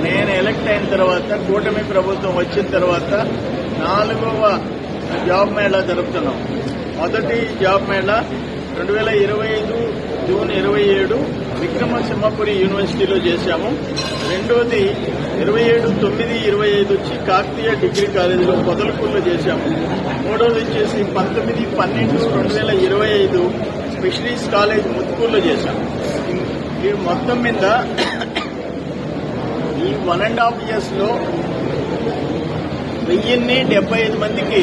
నేను ఎలక్ట్ అయిన తర్వాత కూటమి ప్రభుత్వం వచ్చిన తర్వాత 4వ జాబ్ మేళా జరుపుతున్నాం. మొదటి జాబ్ మేళా 2025 జూన్ 27 విక్రమసింహపురి యూనివర్సిటీలో చేశాము. రెండోది 27/9/25 వచ్చి కాకతీయ డిగ్రీ కాలేజీలో పొదలకూరులో చేశాము. మూడోది వచ్చేసి 19/12/2025 ఫిషరీస్ కాలేజ్ ముత్తుకూరులో చేశాము. ఈ మొత్తం మీద ఈ 1.5 years లో 1075 మందికి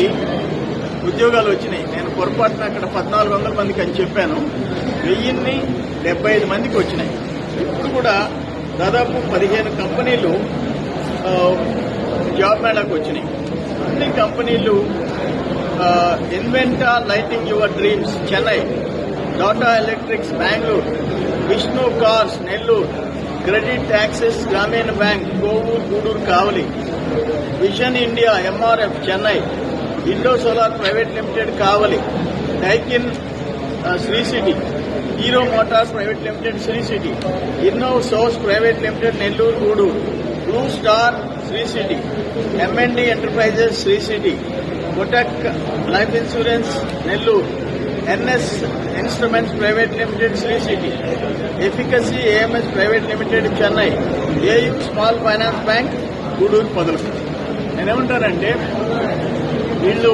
ఉద్యోగాలు వచ్చినాయి. నేను పొరపాటున అక్కడ 1400 మందికి అని చెప్పాను. 1075 మందికి వచ్చినాయి. ఇప్పుడు కూడా దాదాపు 15 కంపెనీలు జాబ్ మేళాకు వచ్చినాయి. అన్ని కంపెనీలు Inventa lighting your dreams Chennai, Tata electrics Bengaluru, Vishnu cars Nellore, credit access Grameen bank Kovur Gudur Kavali, vision India MRF Chennai, Indo solar private limited Kavali, Daikin Sri city, Hero motors private limited Sri city, Innov source private limited Nellore Gudur, blue star Sri city, MND enterprises Sri city, Kotak life insurance Nellore, NS instruments private limited Sri city, efficacy AMS private limited Chennai, AU small finance bank Gudur Podalakuru. నేనేమంటానంటే వీళ్ళు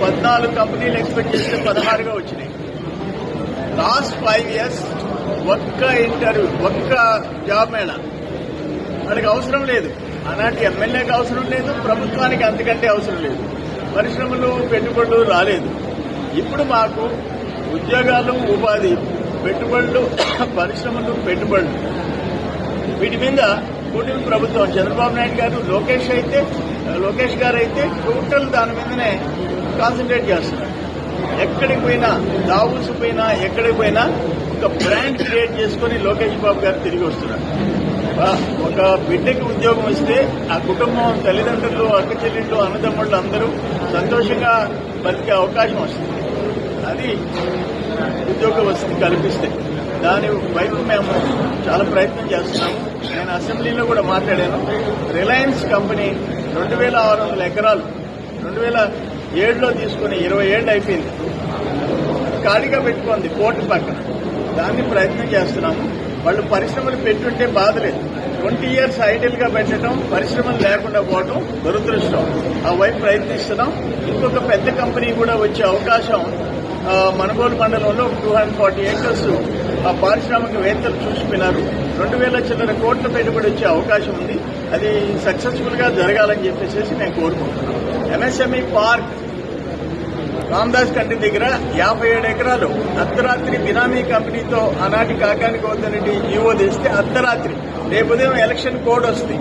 14 కంపెనీలు expect చేస్తే 16గా వచ్చినాయి. Last 5 years ఒక్క interview, ఒక్క job mela మనకి అవసరం లేదు. ఆనాటి ఎమ్మెల్యేకి అవసరం లేదు, ప్రభుత్వానికి అంతకంటే అవసరం లేదు. పరిశ్రమలు పెట్టుబడులు రాలేదు. ఇప్పుడు మాకు ఉద్యోగాలు, ఉపాధి, పెట్టుబడులు, పరిశ్రమలు, పెట్టుబడులు, వీటి మీద కూటమి ప్రభుత్వం చంద్రబాబు నాయుడు గారు, లోకేష్ గారు అయితే టోటల్ దాని మీదనే కాన్సన్ట్రేట్ చేస్తున్నారు. ఎక్కడికి పోయినా, దావూస్ పోయినా, ఎక్కడికి పోయినా ఒక బ్రాండ్ క్రియేట్ చేసుకుని లోకేష్ బాబు గారు తిరిగి వస్తున్నారు. ఒక బిడ్డకి ఉద్యోగం వస్తే ఆ కుటుంబం, తల్లిదండ్రులు, అక్క చెల్లెళ్ళు, అన్నదమ్ముళ్ళు అందరూ సంతోషంగా బతికే అవకాశం వస్తుంది. అది ఉద్యోగ వసతి కల్పిస్తే దాని వైపు మేము చాలా ప్రయత్నం చేస్తున్నాము. నేను అసెంబ్లీలో కూడా మాట్లాడాను. రిలయన్స్ కంపెనీ 2600 ఎకరాలు 2007లో తీసుకుని 20 ఏళ్ళు అయిపోయింది. ఖాళీగా పెట్టుకుంది పోర్టు పక్కన. దాన్ని ప్రయత్నం చేస్తున్నాము. వాళ్ళు పరిశ్రమలు పెట్టుంటే బాధ లేదు. 20 years ఐడియల్ గా పెట్టడం, పరిశ్రమలు లేకుండా పోవడం దురదృష్టం. ఆ వైపు ప్రయత్నిస్తున్నాం. ఇంకొక పెద్ద కంపెనీ కూడా వచ్చే అవకాశం మనుగోలు మండలంలో 240 acres ఆ పారిశ్రామికవేత్తలు చూసిపోయినారు. 2000 చిల్లర కోట్ల పెట్టుబడి వచ్చే అవకాశం ఉంది. అది సక్సెస్ఫుల్ గా జరగాలని చెప్పేసి నేను కోరుకుంటున్నాను. ఎంఎస్ఎంఈ పార్క్ రామదాస్ కంటి దగ్గర 57 ఎకరాలు అర్ధరాత్రి బినామీ కంపెనీతో ఆనాటి కాకాని గౌతమ్ రెడ్డి ఈవో తెస్తే అర్ధరాత్రి, రేపు ఉదయం ఎలక్షన్ కోడ్ వస్తుంది.